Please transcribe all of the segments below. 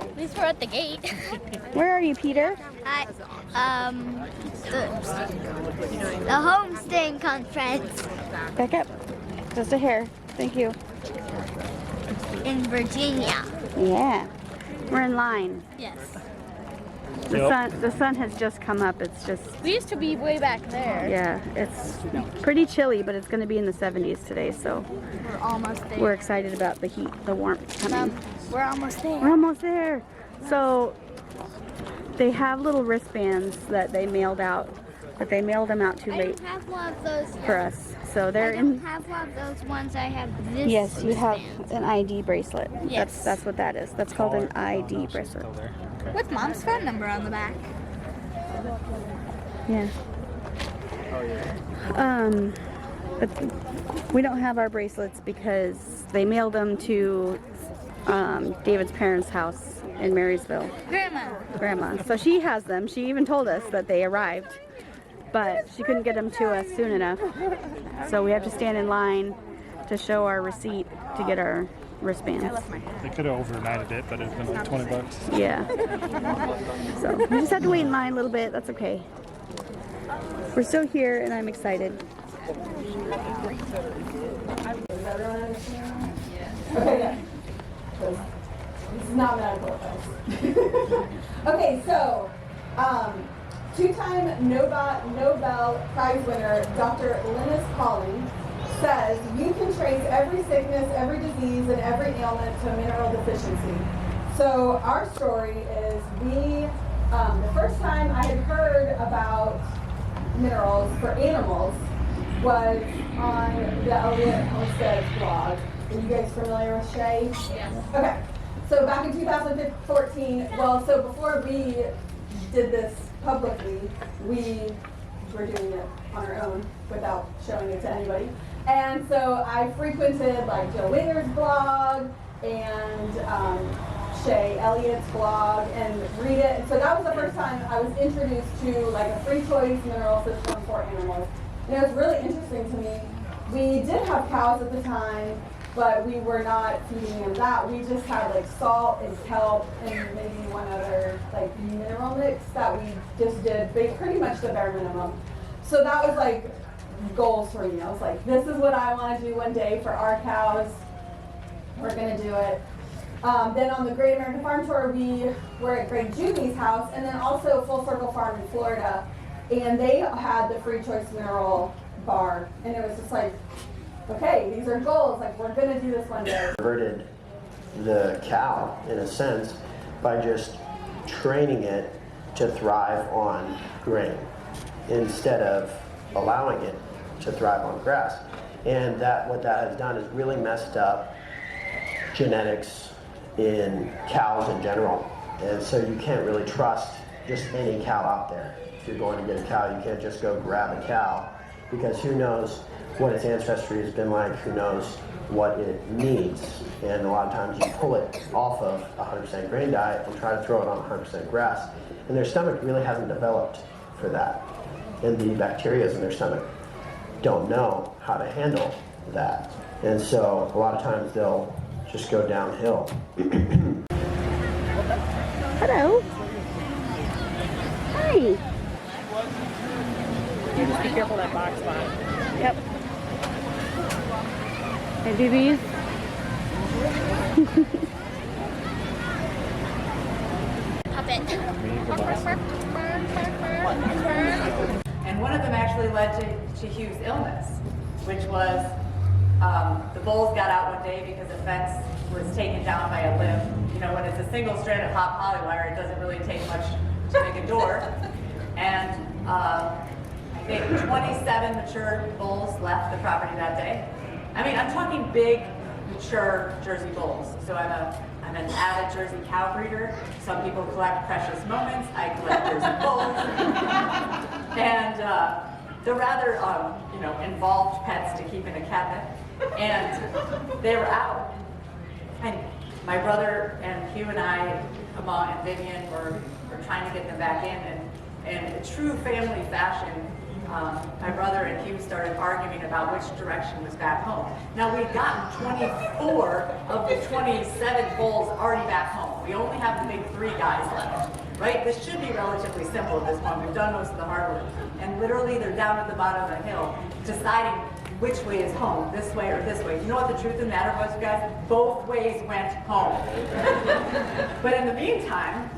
At least we're at the gate. Where are you, Peter? At the Homesteading Conference Back up. Just a hair. Thank you. in Virginia. Yeah. We're in line. Yes. The sun has just come up. It's just, We used to be way back there. yeah, it's pretty chilly, but it's going to be in the 70s today, so We're almost there. we're excited about the heat, the warmth coming. We're almost there. We're almost there. So they have little wristbands that they mailed out, but they mailed them out too I late don't have one of those for yet. us. So they're I don't in. have one of those ones. I have this. Yes, you have wristband. an ID bracelet. Yes. That's what that is. That's called an ID bracelet. With Mom's phone number on the back. Yeah. But we don't have our bracelets because they mailed them to David's parents' house in Marysville. Grandma. So she has them. She even told us that they arrived, but she couldn't get them to us soon enough. So we have to stand in line to show our receipt to get our wristbands. They could have overnighted it, but it's been like $20. Yeah. So we just have to wait in line a little bit. That's okay. We're still here, and I'm excited. Okay, this is not medical advice. Okay, so two-time Nobel Prize winner Dr. Linus Pauling says you can trace every sickness, every disease, and every ailment to mineral deficiency. So our story is the first time I had heard about minerals for animals was on the Elliott Homestead blog. Are you guys familiar with Shay? Yes. Okay. So back in 2014, so before we did this publicly, we were doing it on our own without showing it to anybody. And so I frequented like Joe Winger's blog and Shay Elliott's blog and read it. And so that was the first time I was introduced to like a free choice mineral system for animals. And it was really interesting to me. We did have cows at the time, but we were not feeding them that. We just had like salt and kelp and maybe one other like mineral mix that we just did pretty much the bare minimum. So that was like goals for me. I was like, this is what I want to do one day for our cows. We're gonna do it. Then on the Great American Farm Tour, we were at Greg Juby's house, and then also Full Circle Farm in Florida, and they had the free choice mineral bar, and it was just like, okay, these are goals, like we're gonna do this one day. Converted the cow, in a sense, by just training it to thrive on grain instead of allowing it to thrive on grass. And what that has done is really messed up genetics in cows in general. And so you can't really trust just any cow out there. If you're going to get a cow, you can't just go grab a cow, because who knows what its ancestry has been like, who knows what it needs. And a lot of times you pull it off of 100% grain diet and try to throw it on 100% grass, and their stomach really hasn't developed for that. And the bacteria in their stomach don't know how to handle that. And so a lot of times they'll just go downhill. Hello. Hi. You just be careful of that box behind. Yep. Hey, babies. Puppet. And one of them actually led to Hugh's illness, which was the bulls got out one day because a fence was taken down by a limb. You know, when it's a single strand of hot poly wire, it doesn't really take much to make a door. And I think 27 mature bulls left the property that day. I mean, I'm talking big, mature Jersey bulls. So I'm an avid Jersey cow breeder. Some people collect precious moments. I collect Jersey bulls. And they're rather, involved pets to keep in a cabinet. And they were out. And my brother and Hugh and I, and Vivian, were trying to get them back in. And in true family fashion, my brother and Hugh started arguing about which direction was back home. Now, we'd gotten 24 of the 27 bulls already back home. home. We only have the big 3 guys left, right? This should be relatively simple at this point. We've done most of the hard work. And literally they're down at the bottom of the hill deciding which way is home, this way or this way. You know what the truth of the matter was, guys? Both ways went home. But in the meantime,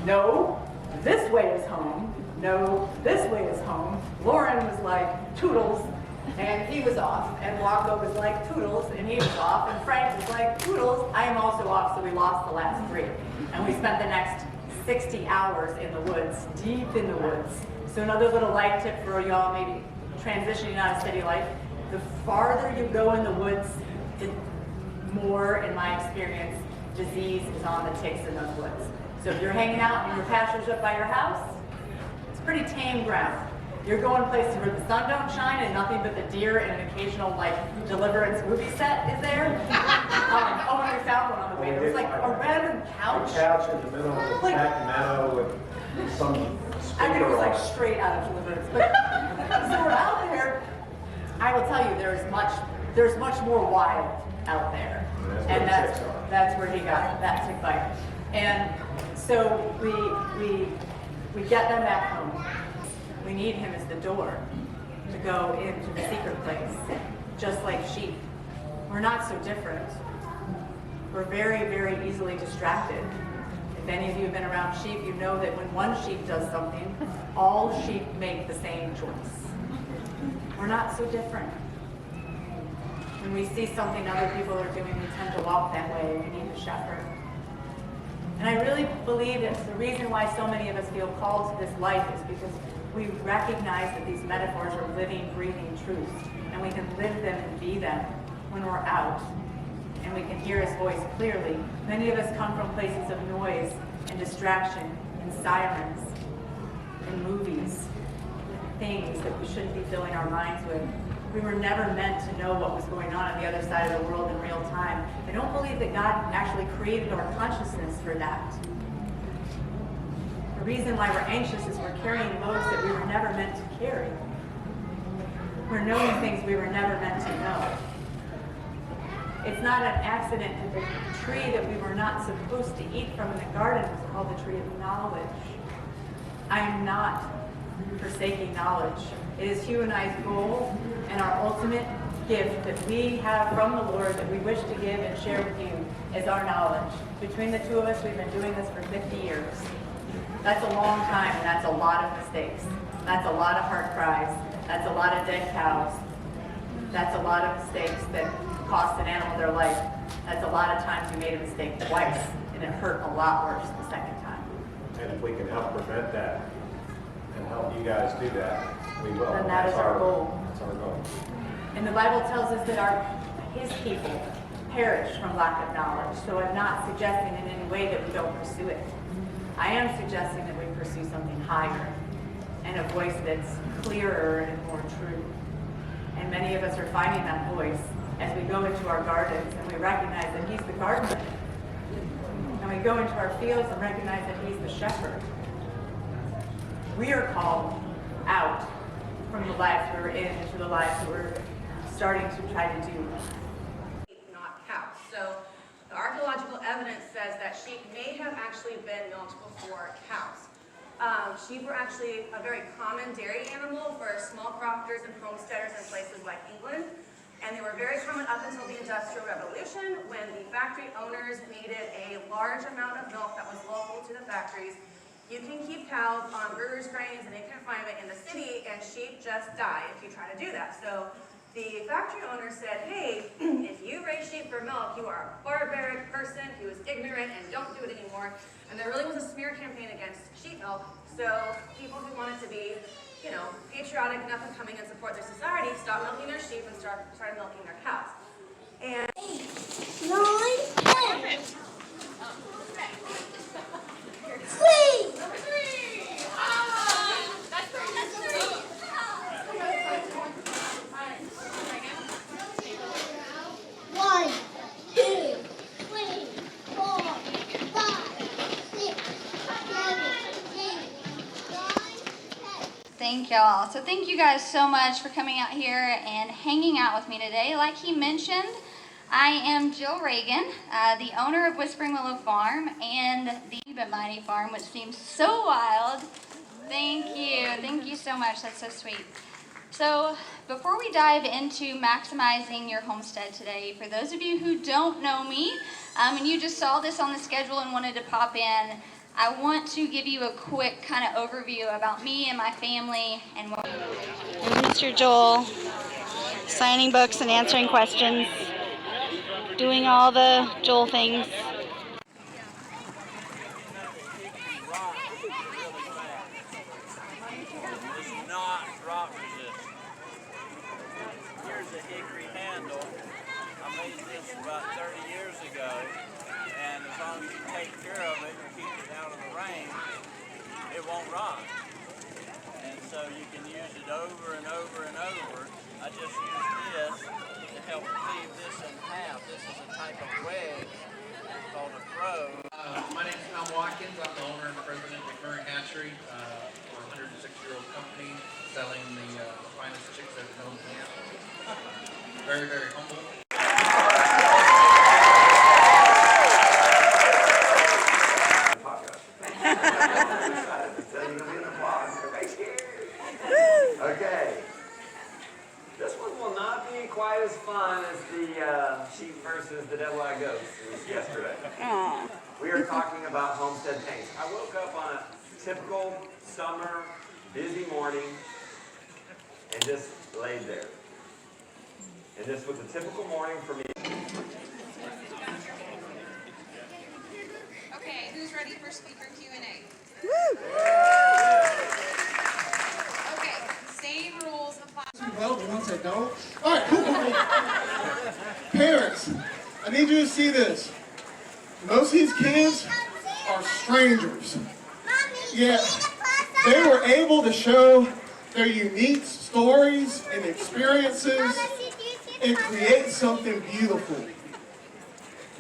no, this way is home. No, this way is home. Lauren was like, toodles, and he was off. And Walko was like, toodles, and he was off. And Frank was like, toodles, I am also off, so we lost the last 3. And we spent the next 60 hours in the woods, deep in the woods. So another little life tip for y'all, maybe transitioning out of city life, the farther you go in the woods, the more, in my experience, disease is on the ticks in those woods. So if you're hanging out in your pastures up by your house, it's pretty tame ground. You're going places where the sun don't shine and nothing but the deer and an occasional like Deliverance movie set is there. Oh, and we found one on the way. There was like a random couch. A couch in the middle of the back meadow with some I mean, it was like speaker straight out of Deliverance. But so we're out there. I will tell you, there's much more wild out there, and that's where he got that tick bite. And so we get them back home. We need him as the door to go into the secret place, just like sheep. We're not so different. We're very, very easily distracted. If any of you have been around sheep, you know that when one sheep does something, all sheep make the same choice. We're not so different. When we see something other people are doing, we tend to walk that way. We need a shepherd. And I really believe it's the reason why so many of us feel called to this life is because we recognize that these metaphors are living, breathing truths, and we can live them and be them when we're out, and we can hear his voice clearly. Many of us come from places of noise and distraction and sirens and movies, things that we shouldn't be filling our minds with. We were never meant to know what was going on the other side of the world in real time. I don't believe that God actually created our consciousness for that. The reason why we're anxious is we're carrying loads that we were never meant to carry. We're knowing things we were never meant to know. It's not an accident that the tree that we were not supposed to eat from in the garden was called the tree of knowledge. I am not forsaking knowledge. It is Hugh and I's goal and our ultimate gift that we have from the Lord that we wish to give and share with you is our knowledge. Between the two of us, we've been doing this for 50 years. That's a long time, and that's a lot of mistakes. That's a lot of heart cries. That's a lot of dead cows. That's a lot of mistakes that cost an animal their life. That's a lot of times we made a mistake twice, and it hurt a lot worse the second time. And if we can help prevent that and help you guys do that, we will. And that is our goal. That's our goal. And the Bible tells us that his people perish from lack of knowledge. So I'm not suggesting in any way that we don't pursue it. I am suggesting that we pursue something higher and a voice that's clearer and more true. And many of us are finding that voice as we go into our gardens and we recognize that he's the gardener. And we go into our fields and recognize that he's the shepherd. We are called out from the lives we're in into the lives that we're starting to try to do. Not cows. So the archaeological evidence says that sheep may have actually been milked before cows. Sheep were actually a very common dairy animal for small crofters and homesteaders in places like England. And they were very common up until the Industrial Revolution when the factory owners needed a large amount of milk that was local to the factories. You can keep cows on brewer's grains and in confinement in the city, and sheep just die if you try to do that. So the factory owner said, hey, if you raise sheep for milk, you are a barbaric person who is ignorant and don't do it anymore. And there really was a smear campaign against sheep milk. So people who wanted to be, patriotic and up and coming and support their society stopped milking their sheep and started milking their cows. And 9, 10. 3. Number 3. That's 3. That's 3. 1, 2, 3, 4, 5, 6, 7, 8, 9, 10. Thank y'all. So thank you guys so much for coming out here and hanging out with me today. Like he mentioned, I am Jill Reagan, the owner of Whispering Willow Farm and the But Mighty Farm, which seems so wild. Thank you so much, that's so sweet. So before we dive into maximizing your homestead today, for those of you who don't know me, and you just saw this on the schedule and wanted to pop in, I want to give you a quick kind of overview about me and my family and what. There's Mr. Joel, signing books and answering questions, doing all the Joel things. Not rock resistant. Here's a hickory handle. I made this about 30 years ago, and as long as you take care of it and keep it out of the rain, it won't rot. And so you can use it over and over and over. I just use this to help cleave this in half. This is a type of wedge called a froe. My name is Tom Watkins. I'm the owner and president of Murray Hatchery. We're a 106-year-old company selling the finest chicks that are known to man. Very, very humble. Okay. This one will not be quite as fun as the sheep versus the devil-eyed ghost was yesterday. Aww. We are talking about homestead paints. I woke up on a typical summer, busy morning, and just laid there. And this was a typical morning for me. Okay, who's ready for speaker Q&A? Okay, same rules apply. Well, the ones that don't. All right, cool. Parents, I need you to see this. Most of these kids are strangers. Yeah, they were able to show their unique stories and experiences and create something beautiful.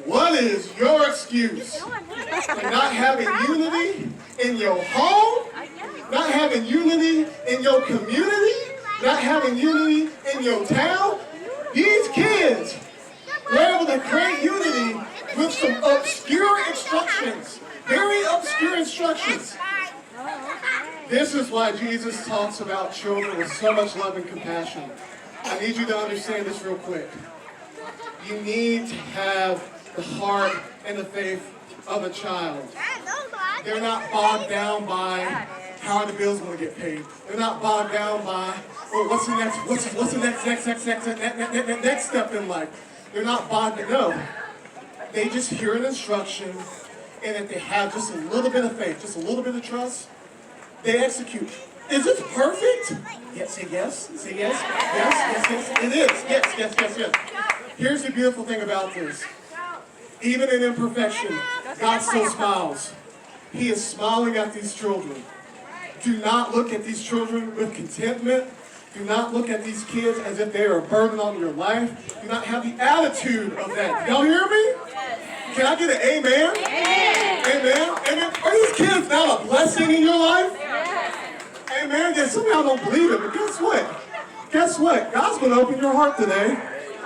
What is your excuse for not having unity in your home, not having unity in your community, not having unity in your town? These kids were able to create unity with some obscure instructions, very obscure instructions. This is why Jesus talks about children with so much love and compassion. I need you to understand this real quick. You need to have the heart and the faith of a child. They're not bogged down by how are the bills going to get paid. They're not bogged down by, well, what's the next step in life. They're not bogged down. No. They just hear an instruction, and if they have just a little bit of faith, just a little bit of trust, they execute. Is this perfect? Yes, say yes. Say yes. Yes. It is. Yes. Here's the beautiful thing about this. Even in imperfection, God still smiles. He is smiling at these children. Do not look at these children with contentment. Do not look at these kids as if they are a burden on your life. Do not have the attitude of that. Y'all hear me? Can I get an amen? Amen. Amen. Are these kids now a blessing in your life? Amen. Yeah, some of y'all don't believe it, but guess what? Guess what? God's going to open your heart today.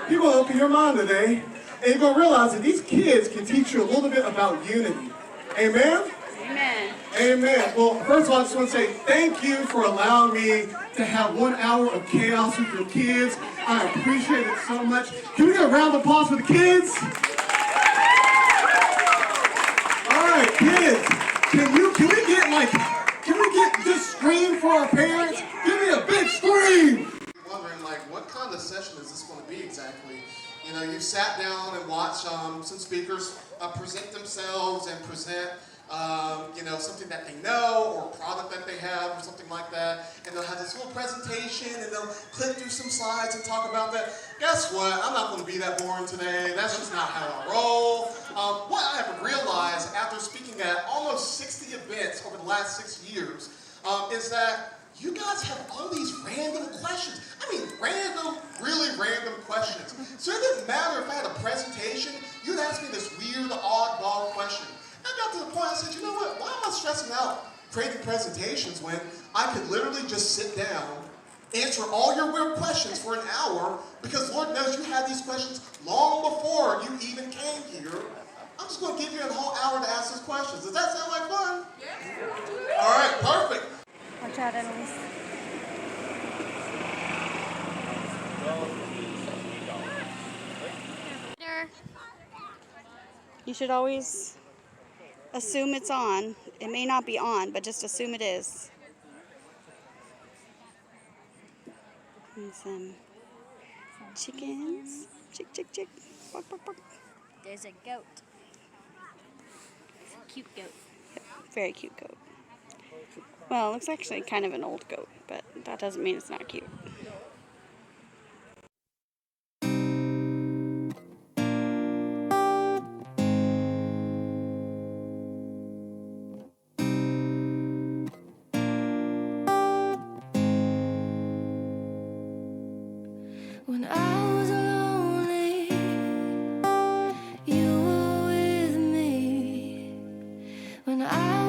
He's going to open your mind today. And you're going to realize that these kids can teach you a little bit about unity. Amen? Amen. Amen. Well, first of all, I just want to say thank you for allowing me to have 1 hour of chaos with your kids. I appreciate it so much. Can we get a round of applause for the kids? All right, kids. Can we get this scream for our parents? Give me a big scream. Wondering, what kind of session is this going to be exactly? You know, you sat down and watched some speakers present themselves and present something that they know or a product that they have or something like that. And they'll have this little presentation and they'll click through some slides and talk about that. Guess what? I'm not going to be that boring today. That's just not how I roll. What I have realized after speaking at almost 60 events over the last 6 years is that you guys have all these random questions. I mean, really random questions. So it didn't matter if I had a presentation, you'd ask me this weird, oddball question. I got to the point, I said, you know what, why am I stressing out creating presentations when I could literally just sit down answer all your weird questions for an hour, because Lord knows you had these questions long before you even came here. I'm just going to give you a whole hour to ask those questions. Does that sound like fun? Yeah. All right, perfect. Watch out, Annalise. You should always assume it's on. It may not be on, but just assume it is. And some chickens. Chick, chick, chick. Bark, bark, bark. There's a goat. It's a cute goat. Yep, very cute goat. Well, it looks actually kind of an old goat, but that doesn't mean it's not cute. When I was lonely, you were with me. When I